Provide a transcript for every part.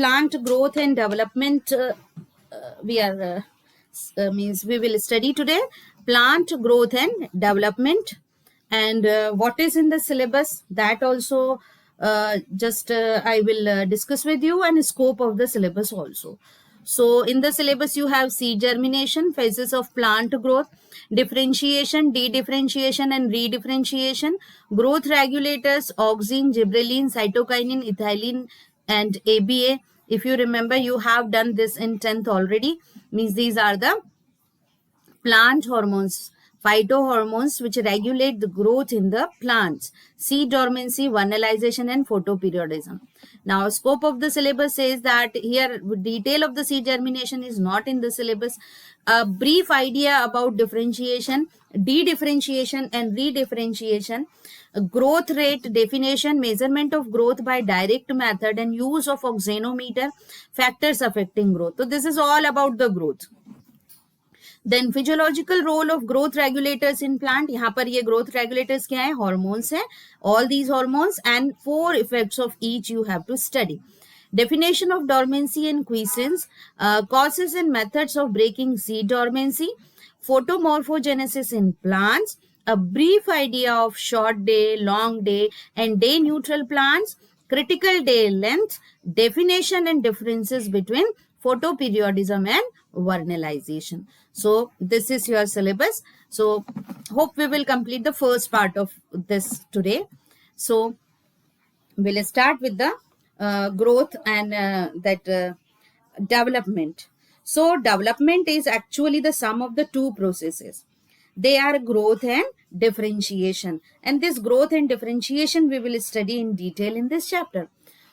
plant growth and development we will study today. Plant growth and development, and what is in the syllabus, that also I will discuss with you, and scope of the syllabus also. So in the syllabus you have seed germination, phases of plant growth, differentiation, de-differentiation and redifferentiation, growth regulators, auxin, gibberellin, cytokinin, ethylene and ABA. If you remember, you have done this in 10th already. Means these are the plant hormones, phytohormones, which regulate the growth in the plants. Seed dormancy, vernalization and photoperiodism. Now, scope of the syllabus says that here detail of the seed germination is not in the syllabus. A brief idea about differentiation, de-differentiation and redifferentiation, growth rate definition, measurement of growth by direct method and use of oxenometer, factors affecting growth. So this is all about the growth. Then physiological role of growth regulators in plant. यहाँ पर ये growth regulators क्या है? Hormones है. All these hormones and 4 effects of each you have to study. Definition of dormancy and quiescence, causes and methods of breaking seed dormancy, photomorphogenesis in plants, a brief idea of short day, long day and day neutral plants, critical day length, definition and differences between photoperiodism and vernalization. So this is your syllabus. So hope we will complete the first part of this today. So we'll start with the growth and development. So development is actually the sum of the two processes. They are growth and differentiation, and this growth and differentiation we will study in detail in this chapter.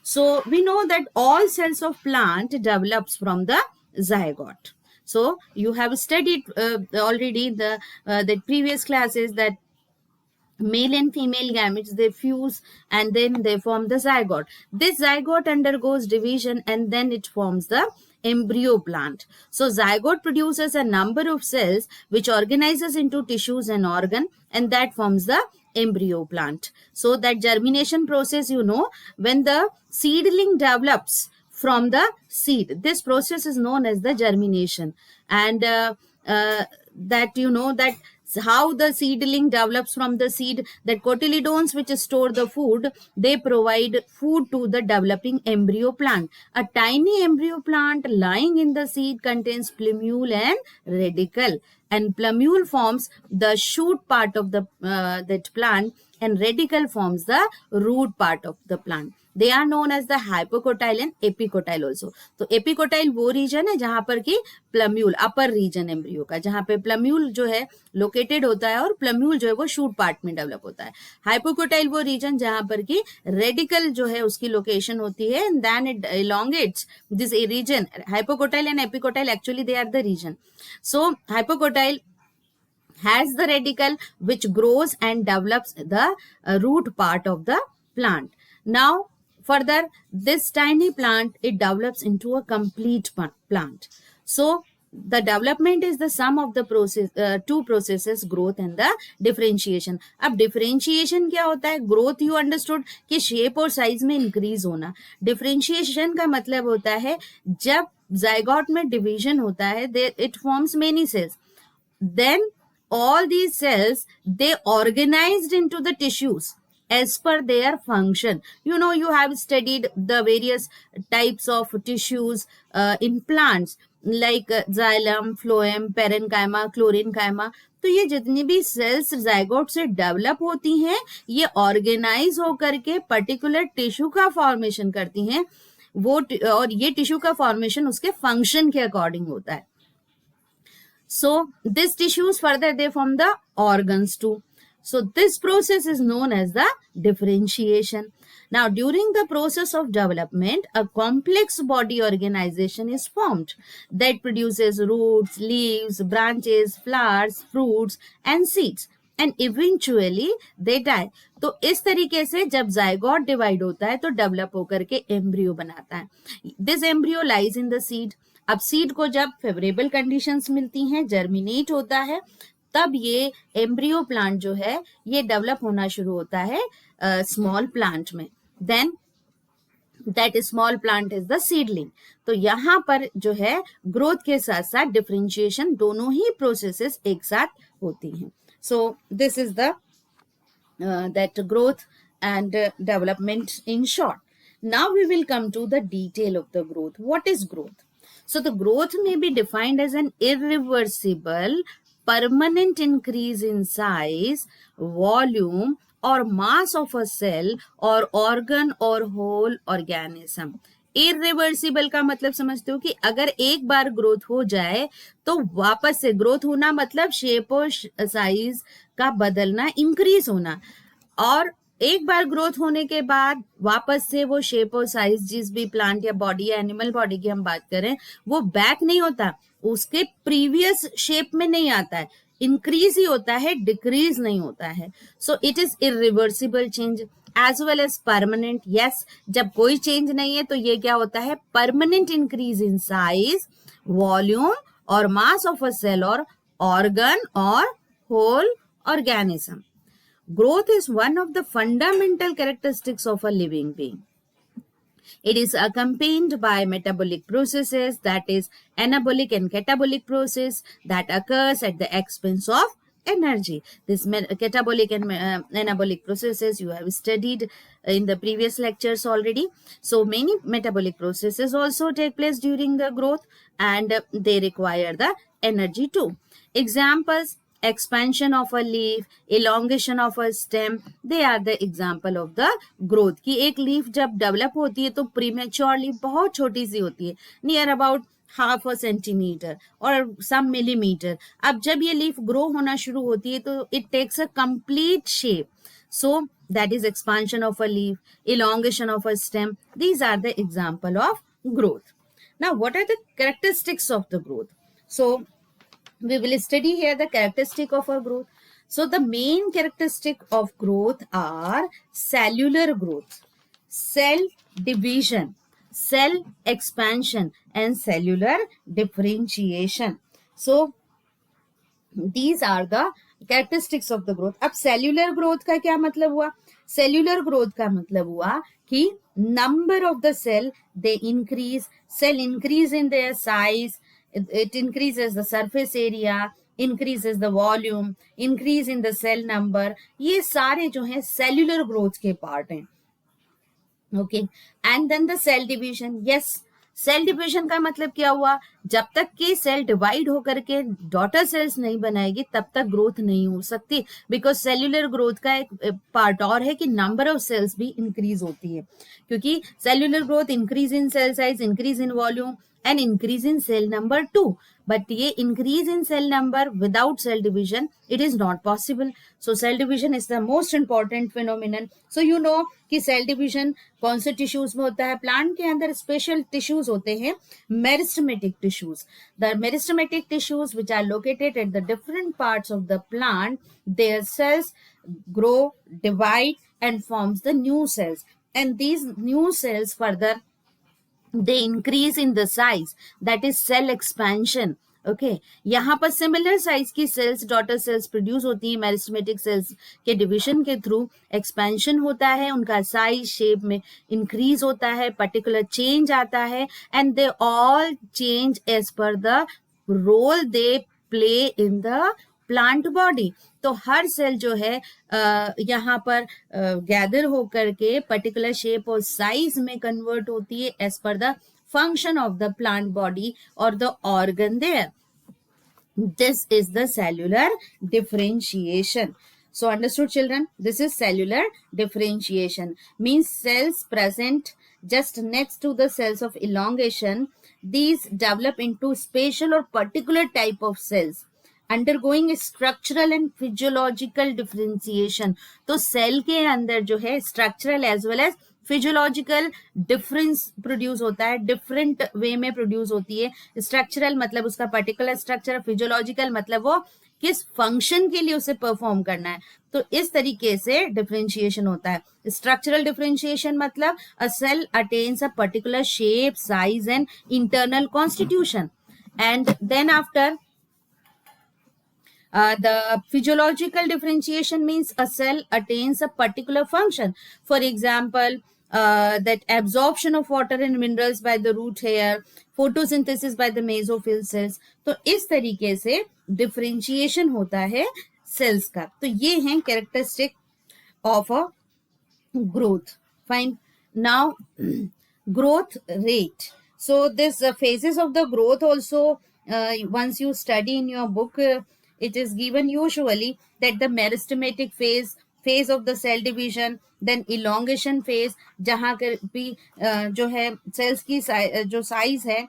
So we know that all cells of plant develops from the zygote. So you have studied already the previous classes that male and female gametes, they fuse and then they form the zygote. This zygote undergoes division and then it forms the embryo plant. So zygote produces a number of cells which organizes into tissues and organ, and that forms the embryo plant. So that germination process, you know, when the seedling develops from the seed, this process is known as the germination. And that you know that how the seedling develops from the seed, that cotyledons which store the food, they provide food to the developing embryo plant. A tiny embryo plant lying in the seed contains plumule and radicle, and plumule forms the shoot part of the that plant, and radicle forms the root part of the plant. They are known as the hypocotyle and epicotyle also. तो epicotyle वो reason है जहां पर की plumule, अपर reason embryo का, जहां पे plumule जो है लोकेटेड होता है और प्लम्यूल जो है वो शूट पार्ट में डेवलप होता है. हाइपोकोटाइल वो रीजन जहां पर की रेडिकल जो है उसकी लोकेशन होती है, and then it elongates this region. Hypocotyle and epicotyle actually they are the region. So hypocotyle has the radicle which grows and develops the root part of the plant. Now further, this tiny plant, it develops into a complete plant. So the development is the sum of the process, two processes, growth and the differentiation. अब differentiation क्या होता है? Growth you understood कि shape और size में increase होना. Differentiation का मतलब होता है जब zygote में division होता है, it forms many cells. Then all these cells, they organized into the tissues as per their function. You know, you have studied the various types of tissues in plants like xylem, phloem, parenchyma, chlorenchyma. तो ये जितनी भी sales zygote से develop होती हैं, ये organise होकर के पर्टिकुलर टिश्यू का फॉर्मेशन करती हैं. वो और ये टिश्यू का फॉर्मेशन उसके फंक्शन के अकॉर्डिंग होता है. So these tissues further they form the organs too. So this process is known as the differentiation. Now during the process of development, a complex body organization is formed that produces roots, leaves, branches, flowers, fruits and seeds, and eventually they die. तो इस तरीके से जब zygote divide होता है तो develop होकर के एम्ब्रियो बनाता है. This embryo lies in the seed. अब सीड को जब फेवरेबल कंडीशंस मिलती हैं, जर्मिनेट होता है, तब ये एम्ब्रियो प्लांट जो है ये डेवलप होना शुरू होता है स्मॉल प्लांट में. Then that small plant is the seedling. तो यहाँ पर जो है ग्रोथ के साथ साथ डिफरेंशिएशन, दोनों ही प्रोसेसेस एक साथ होती हैं। सो this is the that growth and development in short. Now we will come to the detail of the growth. What is growth? So the growth may be defined as an irreversible permanent increase in size, volume or mass of a cell or organ or whole organism. Irreversible का मतलब समझते हो कि अगर एक बार growth हो जाए तो वापस से ग्रोथ होना मतलब शेप और साइज का बदलना, इंक्रीज होना, और एक बार ग्रोथ होने के बाद वापस से वो शेप और साइज, जिस भी प्लांट या बॉडी या एनिमल बॉडी की हम बात करें, वो बैक नहीं होता, उसके प्रीवियस शेप में नहीं आता है, इंक्रीज ही होता है, डिक्रीज नहीं होता है। So it is irreversible change as well as permanent. Yes, जब कोई चेंज नहीं है तो ये क्या होता है, permanent increase in size, volume और मास ऑफ अ सेल और ऑर्गन और whole organism. Growth is one of the fundamental characteristics of a living being. It is accompanied by metabolic processes, that is anabolic and catabolic process that occurs at the expense of energy. This catabolic and anabolic processes you have studied in the previous lectures already. So many metabolic processes also take place during the growth and they require the energy too. Examples: expansion of a leaf, elongation of a stem, they are the example of the growth. कि एक leaf जब develop होती है तो premature leaf बहुत छोटी सी होती है, near about half a centimetre और सम मिलीमीटर। अब जब ये लीफ ग्रो होना शुरू होती है तो it takes a complete shape. So that is expansion of a leaf, elongation of a stem. These are the example of growth. Now what are the characteristics of the growth? So we will study here the characteristic of a growth. So the main characteristic of growth are cellular growth, cell division, cell expansion and cellular differentiation. So these are the characteristics of the growth. अब cellular growth का क्या मतलब हुआ? cellular growth का मतलब हुआ कि number of the cell they increase, cell increase in their size, it increases the surface area, increases the volume, increase in the cell number. ये सारे जो हैं cellular growth के part हैं. Okay, and then the cell division. Yes, cell division का मतलब क्या हुआ, जब तक कि सेल डिवाइड होकर के डॉटर सेल्स नहीं बनाएगी तब तक ग्रोथ नहीं हो सकती, बिकॉज सेल्यूलर ग्रोथ का एक पार्ट और है कि नंबर ऑफ सेल्स भी इंक्रीज होती है, क्योंकि cellular growth increase in cell size, increase in volume and increase in cell number too, but ये increase in cell number without cell division it is not possible. So cell division is the most important phenomenon. So you know कि cell division कौन से tissues में होता है, plant के अंदर special tissues होते हैं, meristematic tissues. The meristematic tissues which are located at the different parts of the plant, their cells grow, divide and forms the new cells, and these new cells further they increase in the size, that is cell expansion. Okay, यहाँ पर similar size की sales, daughter cells produce होती है, meristematic cells के division के through expansion होता है, उनका साइज शेप में इंक्रीज होता है, पर्टिकुलर चेंज आता है, and they all change as per the role they play in the plant body. तो हर सेल जो है यहाँ पर गैदर होकर के पर्टिकुलर शेप और साइज में कन्वर्ट होती है as per the function of the plant body और the organ there. This is the cellular differentiation. So understood children, this is cellular differentiation, means cells present just next to the cells of elongation, these develop into special or particular type of cells undergoing structural and physiological differentiation. तो cell के अंदर जो है structural as well as physiological difference produce होता है, different way में produce होती है. स्ट्रक्चरल मतलब उसका पर्टिकुलर स्ट्रक्चर, फिजियोलॉजिकल मतलब वो किस फंक्शन के लिए उसे परफॉर्म करना है. तो इस तरीके से डिफरेंशिएशन होता है. स्ट्रक्चरल डिफरेंशिएशन मतलब a cell attains a particular shape, size and internal constitution, and then after the physiological differentiation means a cell attains a particular function. For example, that absorption of water and minerals by the root hair, photosynthesis by the mesophyll cells. तो इस तरीके से differentiation होता है sales का. तो ये हैं characteristic of a growth. Fine. Now growth rate. So this phases of the growth also, once you study in your book, it is given usually that the meristematic phase of the cell division, then elongation phase, जहाँ कर भी जो है cells की जो size है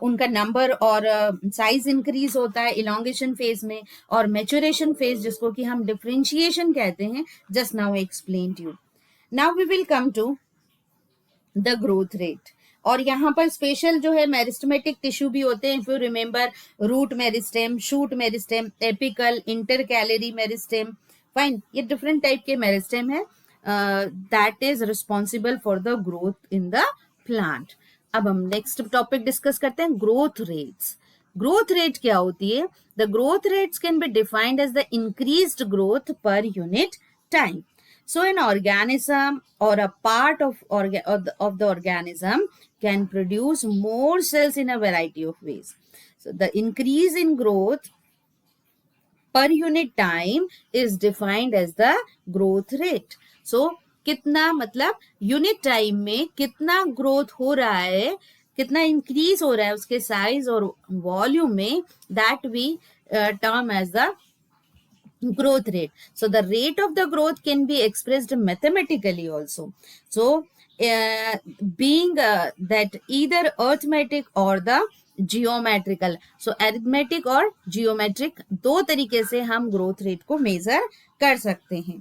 उनका number और साइज इंक्रीज होता है इलोंगेशन फेज में, और मेचुरेशन फेज जिसको कि हम डिफरेंशिएशन कहते हैं, just now explain to you. Now we will come to the growth rate. और यहाँ पर स्पेशल जो है मेरिस्टेमेटिक टिश्यू भी होते हैं. If you remember, root meristem, shoot meristem, apical, intercalary meristem. Fine, ये डिफरेंट टाइप के मेरिस्टेम है that is responsible for the growth in the plant. अब हम नेक्स्ट टॉपिक डिस्कस करते हैं, ग्रोथ रेट्स. ग्रोथ रेट क्या होती है? The growth rates can be defined as the increased growth per unit time. So an organism or a part of the organism can produce more cells in a variety of ways. So the increase in growth per unit time is defined as the growth rate. So कितना मतलब unit time में कितना growth हो रहा है, कितना increase हो रहा है उसके साइज और वॉल्यूम में, that we term as the growth rate. So the rate of the growth can be expressed mathematically also. So being that either arithmetic or the geometrical. So arithmetic और geometric दो तरीके से हम growth rate को measure कर सकते हैं.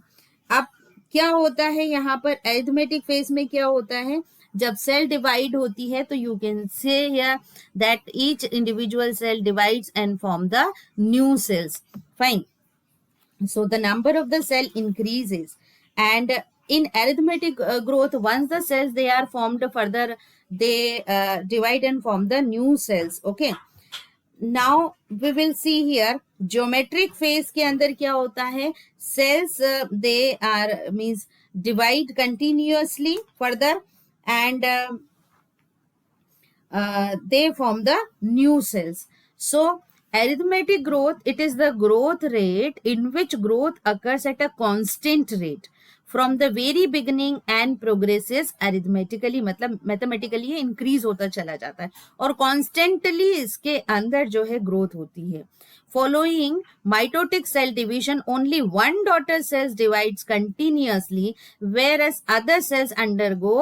अब क्या होता है यहाँ पर arithmetic phase में क्या होता है? जब सेल डिवाइड होती है तो you can say here that each individual cell divides and form the new cells. Fine. So the number of the cell increases, and in arithmetic growth, once the cells they are formed further, they divide and form the new cells. Okay. Now we will see here geometric phase के अंदर क्या होता है? Cells they are means divide continuously further, and they form the new cells. So arithmetic growth, it is the growth rate in which growth occurs at a constant rate from the very beginning and progresses arithmetically. मतलब mathematically ये increase होता चला जाता है और constantly इसके अंदर जो है growth होती है. Following mitotic cell division, only one daughter cells divides continuously, whereas other cells undergo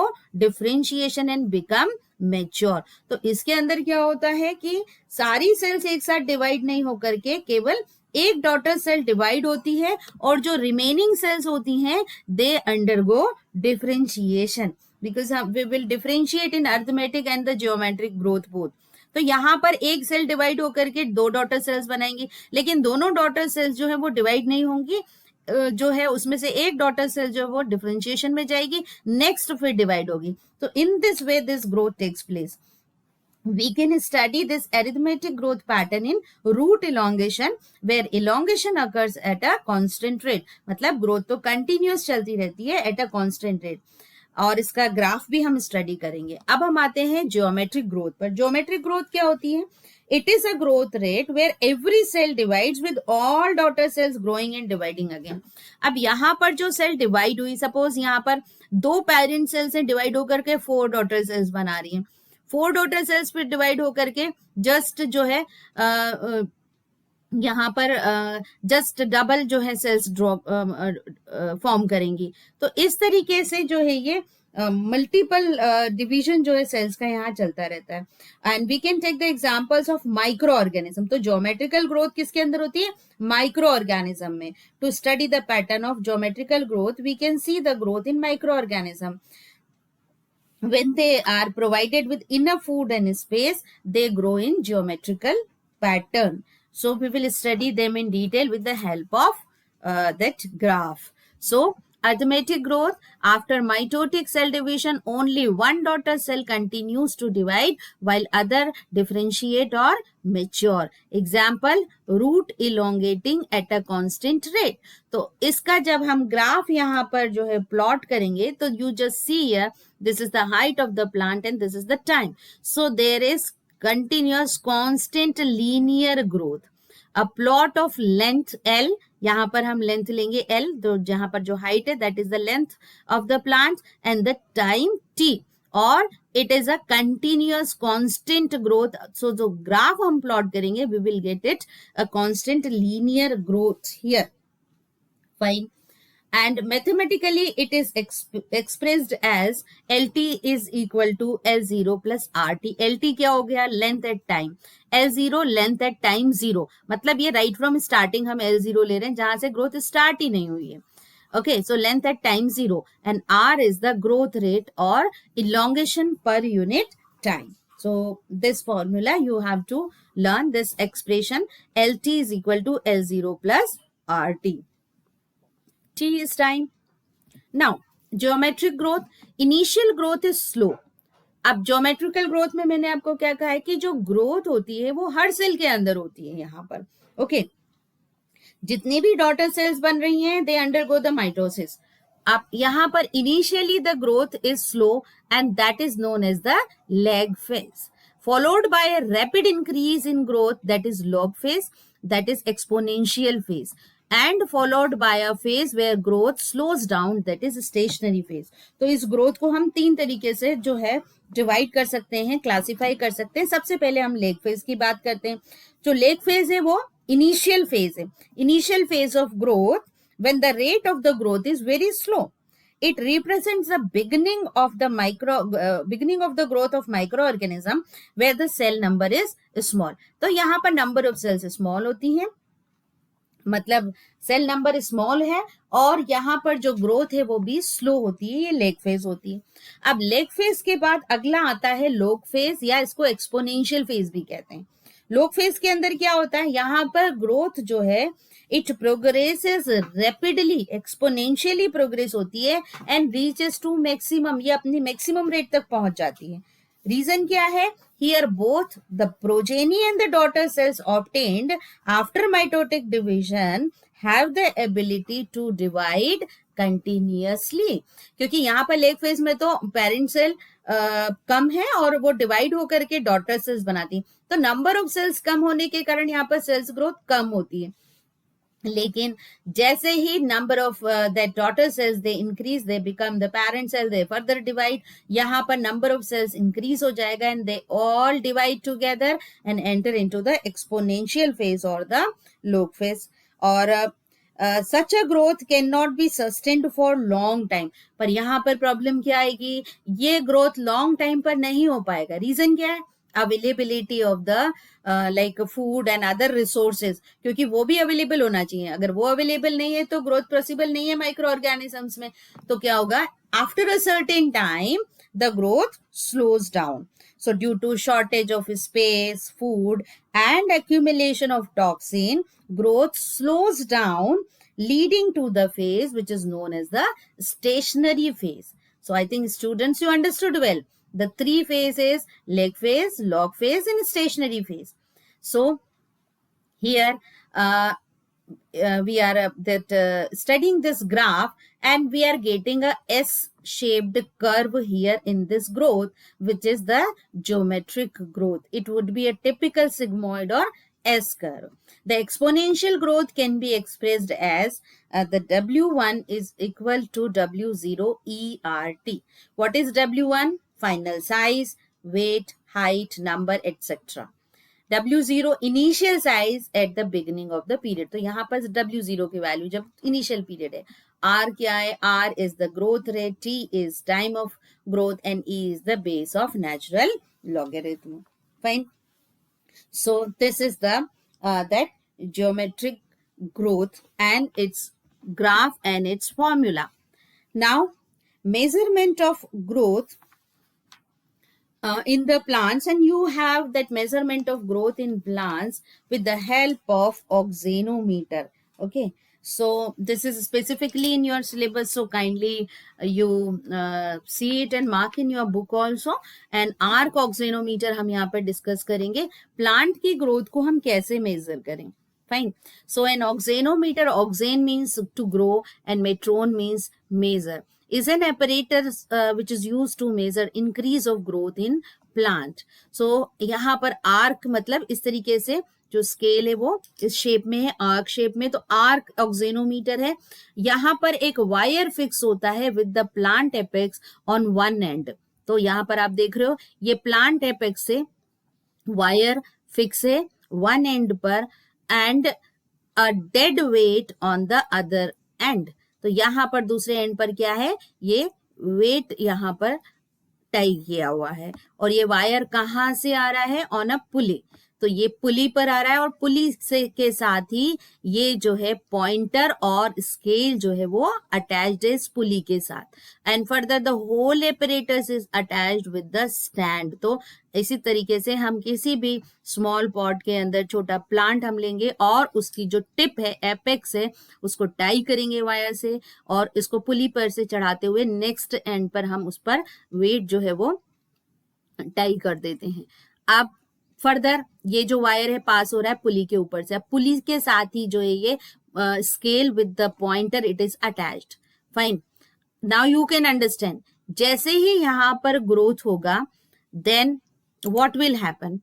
differentiation and become mature. तो इसके अंदर क्या होता है कि सारी सेल्स एक साथ डिवाइड नहीं होकर के केवल एक डॉटर सेल डिवाइड होती है, और जो रिमेनिंग सेल्स होती हैं they undergo differentiation, because we will differentiate in arithmetic and the geometric growth both. तो यहाँ पर एक सेल डिवाइड होकर के दो डॉटर सेल्स बनाएंगी, लेकिन दोनों डॉटर सेल्स जो है वो डिवाइड नहीं होंगी. जो है उसमें से एक डॉटर सेल जो है वो डिफरेंशिएशन में जाएगी, नेक्स्ट फिर डिवाइड होगी. तो in this way this growth takes place. We can study this arithmetic growth pattern in root elongation, where elongation occurs at a constant rate. मतलब ग्रोथ तो कंटिन्यूअस चलती रहती है at a constant rate, और इसका graph भी हम study करेंगे. अब हम आते हैं ज्योमेट्रिक ग्रोथ पर. ज्योमेट्रिक ग्रोथ क्या होती है? It is a growth rate where every cell divides with all daughter cells growing and dividing again. अब यहाँ पर जो सेल डिवाइड हुई, सपोज यहाँ पर दो पेरेंट सेल्स से डिवाइड होकर के 4 डॉटर सेल्स बना रही हैं. 4 डॉटर सेल्स फिर डिवाइड होकर के जस्ट जो है यहाँ पर जस्ट डबल जो है सेल्स ड्रॉप फॉर्म करेंगी. तो इस तरीके से जो है ये मल्टीपल डिवीजन जो है सेल्स का यहाँ चलता रहता है. And we can take the examples of micro organism. तो ज्योमेट्रिकल ग्रोथ किसके अंदर होती है? माइक्रो ऑर्गेनिज्म में. To study the pattern of geometrical growth we can see the growth in micro organism. When they are provided with enough food and space, they grow in geometrical pattern. So we will study them in detail with the help of that graph. So Arithmetic growth, after mitotic cell division, only one daughter cell continues to divide while other differentiate or mature. Example, root elongating at a constant rate. तो इसका जब हम graph यहाँ पर जो है plot करेंगे तो you just see here, this is the height of the plant and this is the time. So there is continuous constant linear growth. A plot of length L, यहाँ पर हम लेंथ लेंगे L, तो जहां पर जो हाइट है that is the length of the plant and the time T, और it is a continuous constant growth. So जो ग्राफ हम प्लॉट करेंगे we will get it a constant linear growth here. Fine. And mathematically it is expressed as LT is equal to L0 plus RT. LT क्या हो गया? Length at time. L0 length at time 0. मतलब ये right from starting हम L0 ले रहे हैं जहां से growth start ही नहीं हुई है. Okay, so length at time 0 and R is the growth rate or elongation per unit time. So this formula you have to learn this expression. LT is equal to L0 plus RT. T is time. Now, geometric growth, initial growth is slow. अब geometrical growth में मैंने आपको क्या कहा है कि जो growth होती है वो हर सेल के अंदर होती है यहाँ पर. ओके, जितनी भी डॉटर सेल्स बन रही हैं they undergo the mitosis. अब यहाँ पर initially the growth is slow and that is known as the lag phase, followed by a rapid increase in growth that is log phase, that is exponential phase, and followed by a phase where growth slows down, that is stationary phase. तो इस growth को हम तीन तरीके से जो है divide कर सकते हैं, क्लासिफाई कर सकते हैं. सबसे पहले हम लेग फेज की बात करते हैं. जो लेग फेज है वो इनिशियल फेज है. Initial phase of growth when the rate of the growth is very slow. It represents the beginning of the growth of microorganism where the cell number is small. तो यहाँ पर number of cells small होती हैं, मतलब cell number small है, और यहाँ पर जो ग्रोथ है वो भी स्लो होती है. ये लेग फेज होती है. अब लेग फेज के बाद अगला आता है लॉग फेज, या इसको एक्सपोनेंशियल फेज भी कहते हैं. लॉग फेज के अंदर क्या होता है? यहाँ पर ग्रोथ जो है it progresses rapidly, exponentially progress होती है एंड रीचेस टू मैक्सिमम. ये अपनी मैक्सिमम रेट तक पहुंच जाती है. रीजन क्या है? Here both the progeny and the daughter cells obtained after mitotic division have the ability to divide continuously. क्योंकि यहाँ पर लेग फेज में तो पेरेंट सेल कम है और वो डिवाइड होकर के डॉटर सेल्स बनाती है, तो नंबर ऑफ सेल्स कम होने के कारण यहाँ पर सेल्स ग्रोथ कम होती है. लेकिन जैसे ही number of that daughter cells they increase, they become the parent cell, they further divide. यहाँ पर नंबर ऑफ सेल्स इंक्रीज हो जाएगा and they all divide together and enter into the exponential phase और द लॉग फेज. और such a growth cannot be sustained for long time. पर यहाँ पर problem क्या आएगी? ये ग्रोथ लॉन्ग टाइम पर नहीं हो पाएगा. रीजन क्या है? Availability of the like food and other resources, क्योंकि वो भी अवेलेबल होना चाहिए. अगर वो अवेलेबल नहीं है तो ग्रोथ पॉसिबल नहीं है माइक्रो ऑर्गेनिजम्स में. तो क्या होगा? After a certain time the growth slows down. So due to shortage of space, food and accumulation of toxin, growth slows down, leading to the phase which is known as the stationary phase. So I think students, you understood well the three phases: leg phase, log phase and stationary phase. So here we are studying this graph and we are getting a S-shaped curve here in this growth, which is the geometric growth. It would be a typical sigmoid or S curve. The exponential growth can be expressed as the W1 is equal to W0 ERT. What is W1? Final size, weight, height, number, etc. W0 initial size at the beginning of the period. तो यहाँ पर W0 की value जब initial period है. R क्या है? R is the growth rate, T is time of growth and E is the base of natural logarithm. Fine. So this is the that geometric growth and its graph and its formula. Now measurement of growth in the plants, and you have that measurement of growth in plants with the help of oxenometer. Okay, So this is specifically in your syllabus, so kindly you see it and mark in your book also. And arc auxanometer हम यहाँ पर discuss करेंगे, plant की growth को हम कैसे major करें. Fine. So an oxenometer, oxane means to grow and metron means measure, is an apparatus which is used to measure increase of growth in plant. So यहाँ पर आर्क मतलब इस तरीके से जो स्केल है वो इस शेप में है, आर्क शेप में, तो आर्क ऑक्सीनोमीटर है. यहाँ पर एक वायर फिक्स होता है with the plant apex on one and. तो यहाँ पर आप देख रहे हो ये प्लांट एपेक्स से वायर फिक्स है वन एंड पर and a dead weight on the other and. तो यहाँ पर दूसरे एंड पर क्या है, ये वेट यहाँ पर टाई किया हुआ है. और ये वायर कहाँ से आ रहा है, ऑन अ पुली. तो ये पुली पर आ रहा है और पुली से के साथ ही ये जो है पॉइंटर और स्केल जो है वो अटैच्ड है इस पुली के साथ. And further the whole apparatus is attached with the stand. तो इसी तरीके से हम किसी भी स्मॉल पॉट के अंदर छोटा प्लांट हम लेंगे और उसकी जो टिप है, एपेक्स है, उसको टाई करेंगे वायर से और इसको पुली पर से चढ़ाते हुए नेक्स्ट एंड पर हम उस पर वेट जो है वो टाई कर देते हैं. अब फर्दर ये जो वायर है पास हो रहा है पुली के ऊपर से. अब पुली के साथ ही जो है ये scale with the pointer it is attached. Fine. Now you can understand, जैसे ही यहाँ पर ग्रोथ होगा then what will happen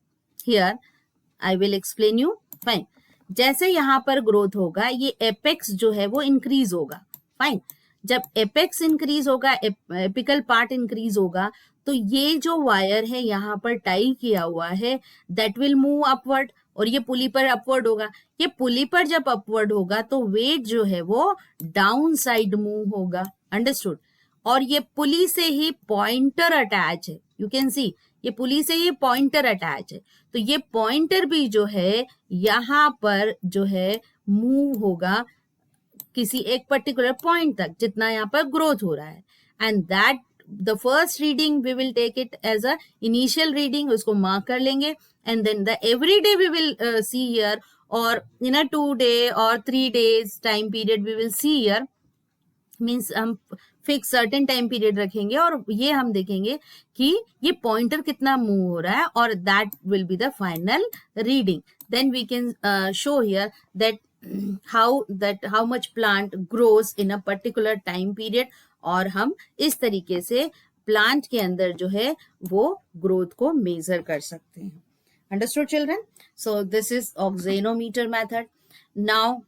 here, I will explain you. Fine. जैसे यहाँ पर ग्रोथ होगा ये एपेक्स जो है वो इंक्रीज होगा. फाइन. जब एपेक्स इंक्रीज होगा, एपिकल पार्ट इंक्रीज होगा, तो ये जो वायर है यहाँ पर टाई किया हुआ है दैट विल मूव अपवर्ड और ये पुली पर अपवर्ड होगा. ये पुली पर जब अपवर्ड होगा तो वेट जो है वो डाउन साइड मूव होगा. अंडरस्टूड. और ये पुली से ही पॉइंटर अटैच है. यू कैन सी ये पुली से ही पॉइंटर अटैच है. तो ये पॉइंटर भी जो है यहाँ पर जो है मूव होगा किसी एक पर्टिकुलर पॉइंट तक जितना यहाँ पर ग्रोथ हो रहा है. And that the first reading we will take it as a initial reading, उसको mark कर लेंगे. and then the every day we will see here or in a 2 day or 3 days time period we will see here, means हम fix certain time period रखेंगे और ये हम देखेंगे कि ये पॉइंटर कितना मूव हो रहा है और that will be the final reading. Then we can show here that how much plant grows in a particular time period और हम इस तरीके से प्लांट के अंदर जो है वो ग्रोथ को मेजर कर सकते हैं. Understood children? So this is auxanometer method. Now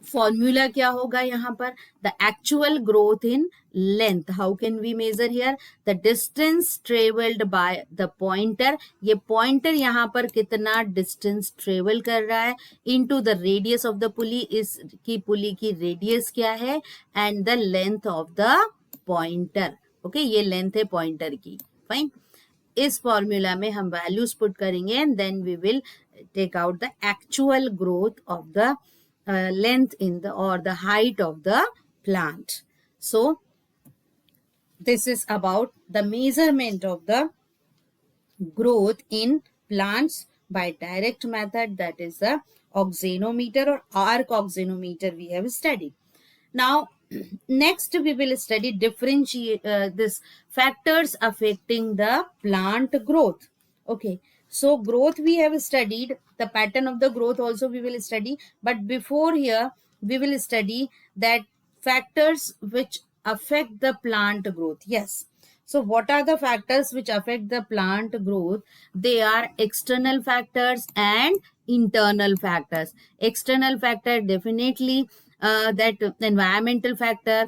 formula क्या होगा यहाँ पर, the actual growth in length. How can we measure here, the distance travelled by the pointer. ये पॉइंटर यहाँ पर कितना डिस्टेंस ट्रेवल कर रहा है into the radius of the pulley. इसकी पुली की रेडियस क्या है and the length of the pointer. Okay, ये लेंथ है पॉइंटर की. फाइन. इस फॉर्मूला में हम वैल्यूज पुट करेंगे and then we will take out the actual growth of the length in the or the height of the plant. So this is about the measurement of the growth in plants by direct method, that is the oxenometer or arc oxenometer we have studied. Now next we will study differentiate this factors affecting the plant growth. Okay, so growth we have studied, the pattern of the growth also we will study, but before here we will study that factors which affect the plant growth. Yes, so what are the factors which affect the plant growth? They are external factors and internal factors. External factor definitely that environmental factor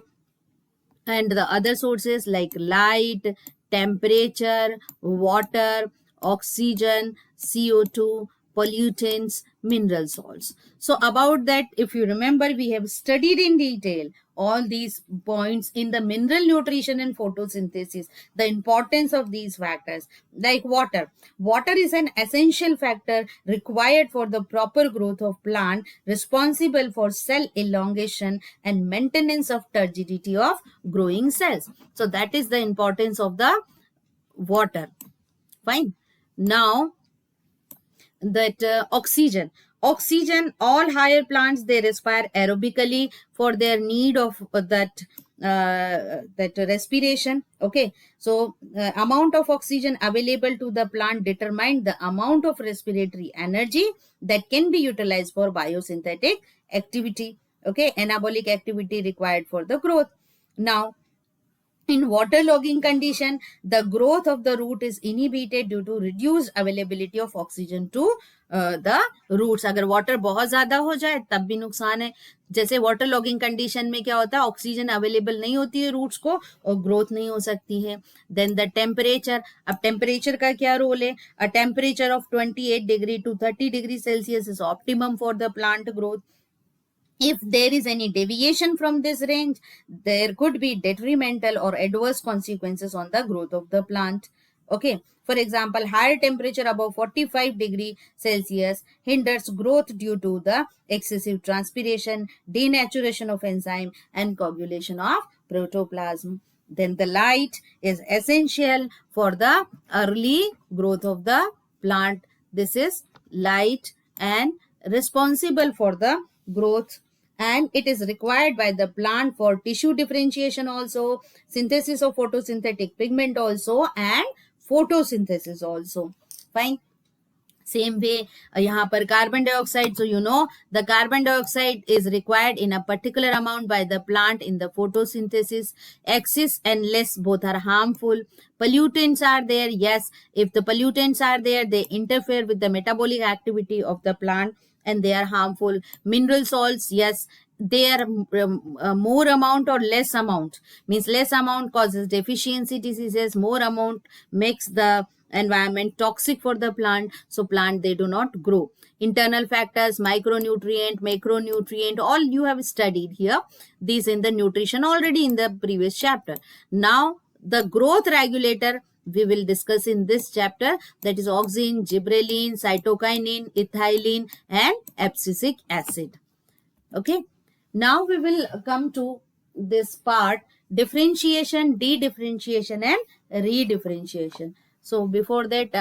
and the other sources like light, temperature, water, oxygen, CO2, pollutants, mineral salts. So about that, if you remember, we have studied in detail all these points in the mineral nutrition and photosynthesis, the importance of these factors. Like water. Water is an essential factor required for the proper growth of plant, responsible for cell elongation and maintenance of turgidity of growing cells. So that is the importance of the water. Fine. Now that oxygen, all higher plants, they respire aerobically for their need of that respiration. Okay, so amount of oxygen available to the plant determine the amount of respiratory energy that can be utilized for biosynthetic activity. Okay, anabolic activity required for the growth. Now, in waterlogging condition, the growth of the root is inhibited due to reduced availability of oxygen to the roots. अगर water बहुत ज्यादा हो जाए तब भी नुकसान है. जैसे वाटर लॉगिंग कंडीशन में क्या होता है, ऑक्सीजन अवेलेबल नहीं होती है रूट्स को और ग्रोथ नहीं हो सकती है. देन द टेम्परेचर, अब टेम्परेचर का क्या रोल है? A temperature of 28 degree to 30 degree Celsius is optimum for the plant growth. If there is any deviation from this range, there could be detrimental or adverse consequences on the growth of the plant. Okay, for example, higher temperature above 45 degree Celsius hinders growth due to the excessive transpiration, denaturation of enzyme, and coagulation of protoplasm. Then the light is essential for the early growth of the plant. This is light and responsible for the growth, and it is required by the plant for tissue differentiation also, synthesis of photosynthetic pigment also, and photosynthesis also. Fine. Same way, यहाँ पर carbon dioxide. So you know the carbon dioxide is required in a particular amount by the plant in the photosynthesis. Excess and less both are harmful. Pollutants are there. Yes, if the pollutants are there, they interfere with the metabolic activity of the plant and they are harmful. Mineral salts, yes, they are more amount or less amount. Means less amount causes deficiency diseases, more amount makes the environment toxic for the plant, so plant they do not grow. Internal factors, micronutrient, macronutrient, all you have studied here, these in the nutrition already in the previous chapter. Now the growth regulator we will discuss in this chapter, that is auxin, gibberellin, cytokinin, ethylene, and abscisic acid. Okay, now we will come to this part, differentiation, dedifferentiation, and redifferentiation. So before that